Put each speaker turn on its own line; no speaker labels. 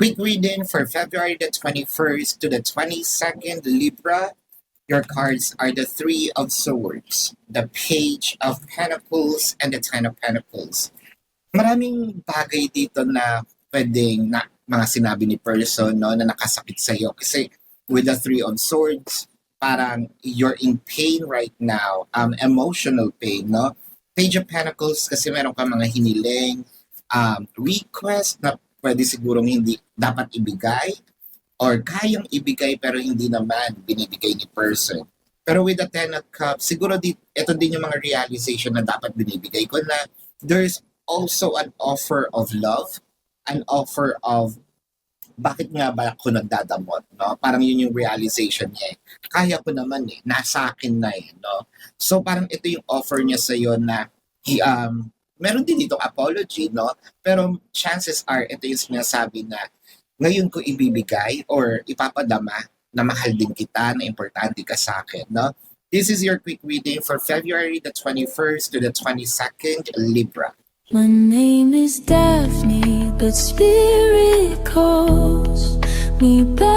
Quick reading for February the 21st to the 22nd, Libra. Your cards are the Three of Swords, the Page of Pentacles, and the Ten of Pentacles. Maraming bagay dito na pwedeng na mga sinabi ni person no na nakasakit sa iyo kasi with the Three of Swords parang you're in pain right now, emotional pain, no? Page of Pentacles kasi meron ka mga hiniling, request na pwede sigurong hindi dapat ibigay or kayang ibigay pero hindi naman binibigay ni person. Pero with the Ten of Cups, siguro ito din yung mga realization na dapat binibigay ko na there's also an offer of love, an offer of bakit nga ba ako nagdadamot, no? Parang yun yung realization niya. Kaya ko naman nasa akin na no? So parang ito yung offer niya sa iyo na meron din ditong apology, no? Pero chances are ito yung sinasabi na ngayon ko ibibigay or ipapadama na mahal din kita, na importante ka sa akin, no? This is your quick reading for February the 21st to the 22nd, Libra.
My name is Daphne, but spirit calls me back.